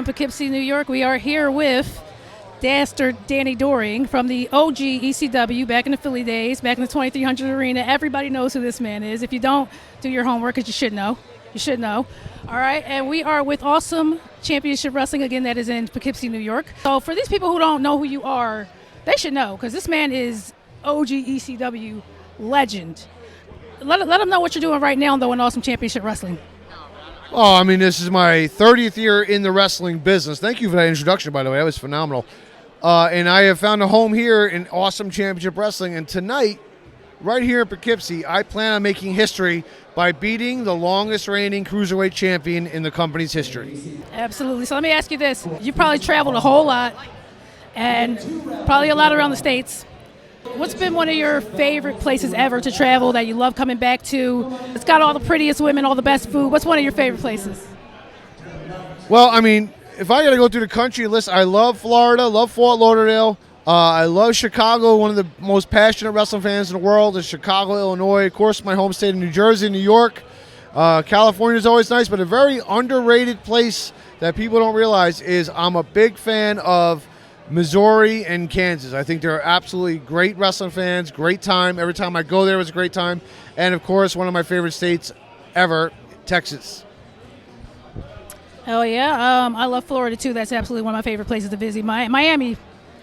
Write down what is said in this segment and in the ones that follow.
Poughkeepsie, New York. We are here with Dastard Danny Doring from the OG ECW back in the Philly days, back in the 2300 arena. Everybody knows who this man is. If you don't, do your homework, because you should know. You should know. All right, and we are with Awesome Championship Wrestling, again, that is in Poughkeepsie, New York. So for these people who don't know who you are, they should know, because this man is OG ECW legend. Let them know what you're doing right now, though, in Awesome Championship Wrestling. Oh, I mean, this is my 30th year in the wrestling business. Thank you for that introduction, by the way. That was phenomenal. And I have found a home here in Awesome Championship Wrestling. And tonight, right here in Poughkeepsie, I plan on making history by beating the longest reigning cruiserweight champion in the company's history. Absolutely. So let me ask you this. You probably traveled a whole lot, and probably a lot around the States. What's been one of your favorite places ever to travel that you love coming back to? It's got all the prettiest women, all the best food. What's one of your favorite places? Well, I mean, if I got to go through the country list, I love Florida, love Fort Lauderdale. I love Chicago. One of the most passionate wrestling fans in the world is Chicago, Illinois. Of course, my home state of New Jersey, New York. California is always nice, but a very underrated place that people don't realize is I'm a big fan of Missouri and Kansas. I think they're absolutely great wrestling fans, great time. Every time I go there, it was a great time. And, of course, one of my favorite states ever, Texas. Oh, yeah. I love Florida, too. That's absolutely one of my favorite places to visit. Miami,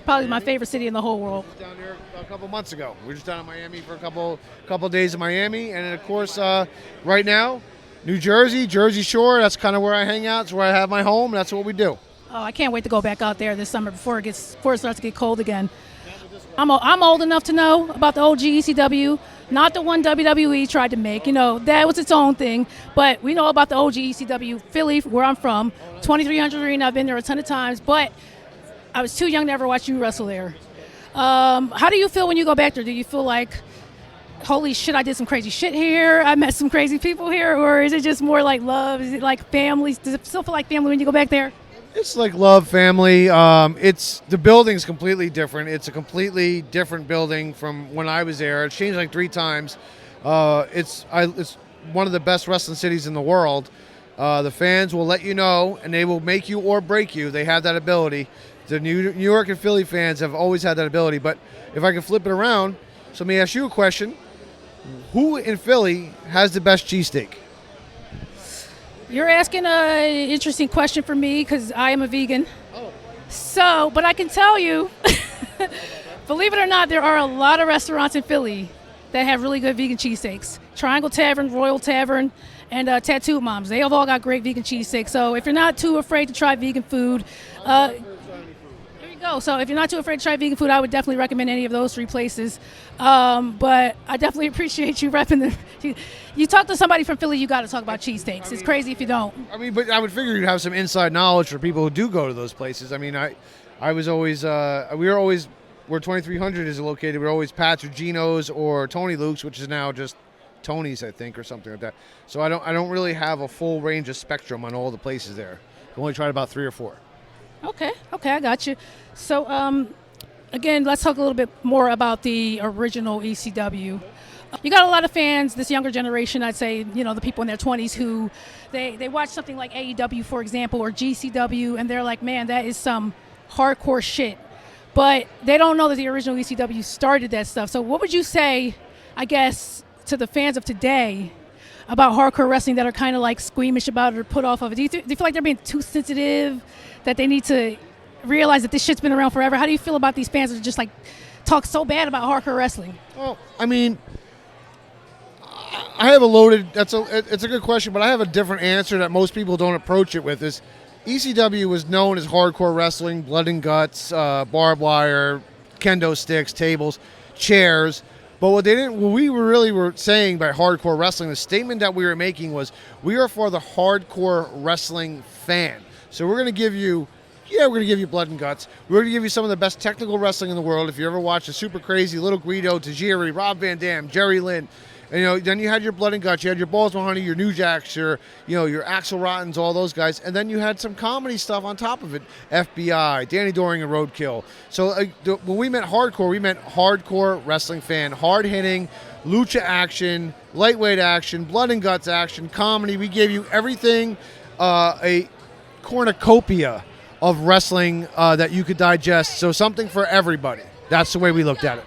probably my favorite city in the whole world. Down there a couple months ago. We were just down in Miami for a couple days in Miami. And, then, of course, right now, New Jersey, Jersey Shore, that's kind of where I hang out. It's where I have my home. That's what we do. Oh, I can't wait to go back out there this summer before it starts to get cold again. I'm old enough to know about the OG ECW, not the one WWE tried to make. You know, that was its own thing. But we know about the OG ECW, Philly, where I'm from, 2300 Arena. I've been there a ton of times, but I was too young to ever watch you wrestle there. How do you feel when you go back there? Do you feel like, holy shit, I did some crazy shit here, I met some crazy people here, or is it just more like love? Is it like family? Does it still feel like family when you go back there? It's like love, family. It's the building's completely different. It's a completely different building from when I was there. It's changed like 3 times. It's one of the best wrestling cities in the world. The fans will let you know, and they will make you or break you. They have that ability. The New York and Philly fans have always had that ability. But if I can flip it around, so let me ask you a question: who in Philly has the best cheesesteak? You're asking an interesting question for me because I am a vegan. Oh. So, but I can tell you, believe it or not, there are a lot of restaurants in Philly that have really good vegan cheesesteaks. Triangle Tavern, Royal Tavern, and Tattoo Moms. They have all got great vegan cheesesteaks. So if you're not too afraid to try vegan food, there you go. So if you're not too afraid to try vegan food, I would definitely recommend any of those 3 places. But I definitely appreciate you repping them. You talk to somebody from Philly, you got to talk about cheesesteaks. It's crazy if you don't. I mean, but I would figure you'd have some inside knowledge for people who do go to those places. I mean, I was always, we were always, where 2300 is located, we were always Pat's or Gino's or Tony Luke's, which is now just Tony's, I think, or something like that. So I don't really have a full range of spectrum on all the places there. I've only tried about 3 or 4. Okay, I got you. So, again, let's talk a little bit more about the original ECW. You got a lot of fans, this younger generation, I'd say, you know, the people in their 20s who they watch something like AEW, for example, or GCW, and they're like, man, that is some hardcore shit. But they don't know that the original ECW started that stuff. So what would you say, I guess, to the fans of today about hardcore wrestling that are kind of like squeamish about it or put off of it? Do you feel like they're being too sensitive, that they need to realize that this shit's been around forever? How do you feel about these fans that just like talk so bad about hardcore wrestling? Well, I mean, I have a loaded, it's a good question, but I have a different answer that most people don't approach it with. Is ECW was known as hardcore wrestling, blood and guts, barbed wire, kendo sticks, tables, chairs. But what we really were saying by hardcore wrestling, the statement that we were making was, we are for the hardcore wrestling fan. So we're going to give you blood and guts. We're going to give you some of the best technical wrestling in the world. If you ever watched the Super Crazy, Little Guido, Tajiri, Rob Van Dam, Jerry Lynn, and, you know, then you had your blood and guts. You had your Balls Mahoney, your New Jacks, your Axel Rottens, all those guys. And then you had some comedy stuff on top of it. FBI, Danny Doring and Roadkill. So when we meant hardcore wrestling fan, hard-hitting, lucha action, lightweight action, blood and guts action, comedy. We gave you everything, a cornucopia of wrestling that you could digest. So something for everybody. That's the way we looked at it.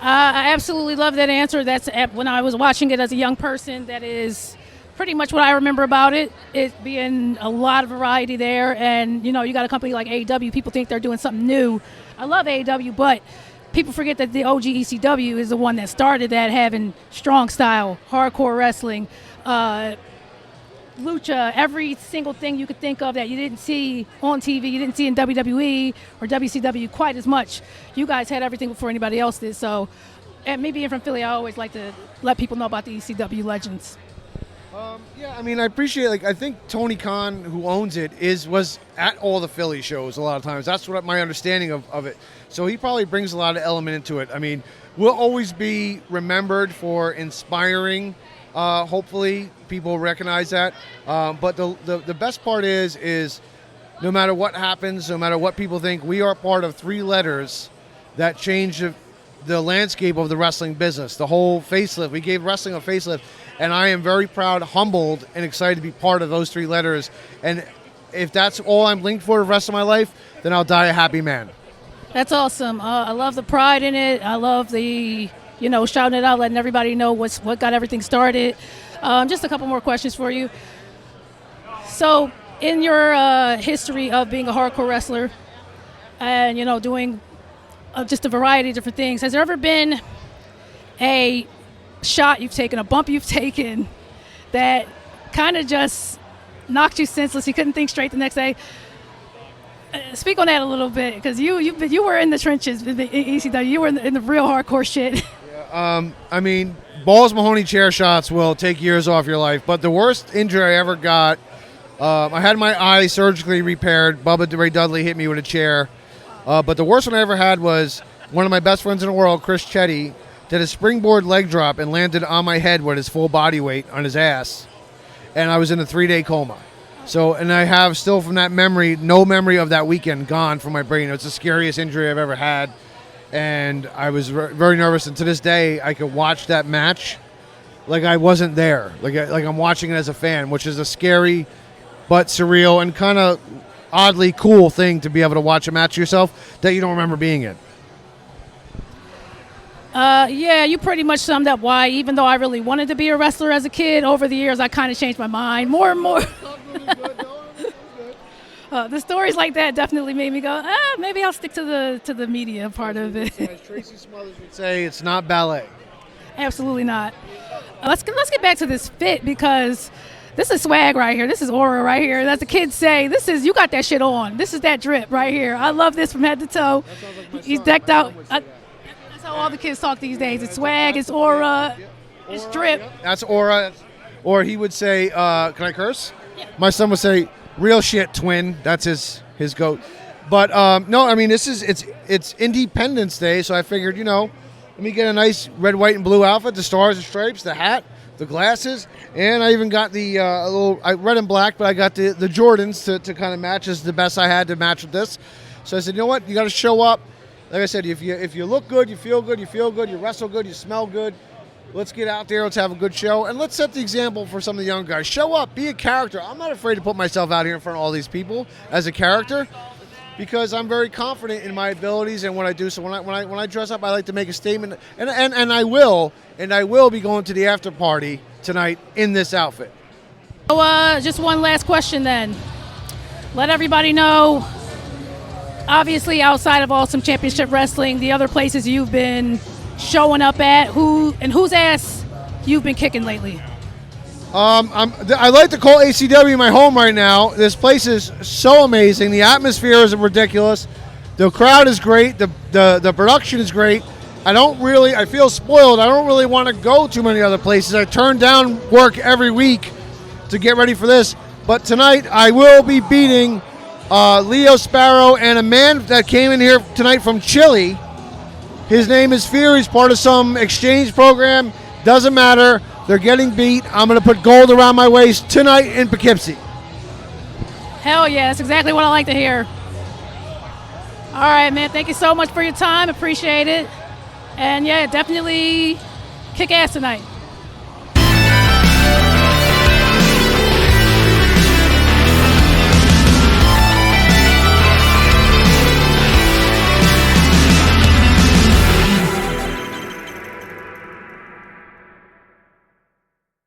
I absolutely love that answer. That's when I was watching it as a young person. That is pretty much what I remember about it. It being a lot of variety there, and you got a company like AEW. People think they're doing something new. I love AEW, but people forget that the OG ECW is the one that started that, having strong style, hardcore wrestling, lucha, every single thing you could think of that you didn't see on TV, you didn't see in WWE or WCW quite as much. You guys had everything before anybody else did. So, and me being from Philly, I always like to let people know about the ECW legends. Yeah, I mean, I appreciate, I think Tony Khan, who owns it, was at all the Philly shows a lot of times. That's what my understanding of it. So he probably brings a lot of element into it. I mean, we'll always be remembered for inspiring. Hopefully people recognize that. But the best part is no matter what happens, no matter what people think, we are part of 3 letters that change the landscape of the wrestling business, the whole facelift. We gave wrestling a facelift, and I am very proud, humbled, and excited to be part of those 3 letters. And if that's all I'm linked for the rest of my life, then I'll die a happy man. That's awesome. I love the pride in it. I love the shouting it out, letting everybody know what got everything started. Just a couple more questions for you. So, in your history of being a hardcore wrestler and, doing just a variety of different things, has there ever been a shot you've taken, a bump you've taken that kind of just knocked you senseless? You couldn't think straight the next day? Speak on that a little bit, because you were in the trenches with the ECW. You were in the real hardcore shit. I mean, Balls Mahoney chair shots will take years off your life, but the worst injury I ever got, I had my eye surgically repaired. Bubba Ray Dudley hit me with a chair. But the worst one I ever had was one of my best friends in the world, Chris Chetty, did a springboard leg drop and landed on my head with his full body weight on his ass. And I was in a 3-day coma. So, and I have still from that memory, no memory of that weekend gone from my brain. It's the scariest injury I've ever had. And I was very nervous. And to this day, I could watch that match like I wasn't there. Like I'm watching it as a fan, which is a scary but surreal and kind of oddly cool thing to be able to watch a match yourself that you don't remember being in. Yeah, you pretty much summed up why, even though I really wanted to be a wrestler as a kid, over the years I kind of changed my mind more and more. The stories like that definitely made me go, maybe I'll stick to the media part of it. As Tracy Smothers would say, it's not ballet. Absolutely not. Let's get back to this fit, because this is swag right here. This is aura right here. As the kids say, you got that shit on. This is that drip right here. I love this from head to toe. Like He's decked out. That's how all the kids talk these days. It's swag, it's aura, it's drip. That's aura. Or he would say, can I curse? Yeah. My son would say, real shit, twin. That's his goat. But no, I mean, it's Independence Day, so I figured, let me get a nice red, white, and blue outfit, the stars and stripes, the hat, the glasses, and I even got the red and black, but I got the Jordans to kind of match as the best I had to match with this. So I said, you know what, you got to show up. Like I said, if you look good, you feel good, you wrestle good, you smell good. Let's get out there, let's have a good show, and let's set the example for some of the young guys. Show up, be a character. I'm not afraid to put myself out here in front of all these people as a character, because I'm very confident in my abilities and what I do. So when I dress up, I like to make a statement, and I will be going to the after party tonight in this outfit. So just one last question then. Let everybody know, obviously outside of Awesome Championship Wrestling, the other places you've been showing up at, whose ass you've been kicking lately. I like to call ACW my home right now. This place is so amazing. The atmosphere is ridiculous. The crowd is great. The production is great. I feel spoiled. I don't really want to go too many other places. I turn down work every week to get ready for this. But tonight I will be beating Leo Sparrow and a man that came in here tonight from Chile. His name is Fear. He's part of some exchange program. Doesn't matter. They're getting beat. I'm going to put gold around my waist tonight in Poughkeepsie. Hell yeah. That's exactly what I like to hear. All right, man. Thank you so much for your time. Appreciate it. And, yeah, definitely kick ass tonight.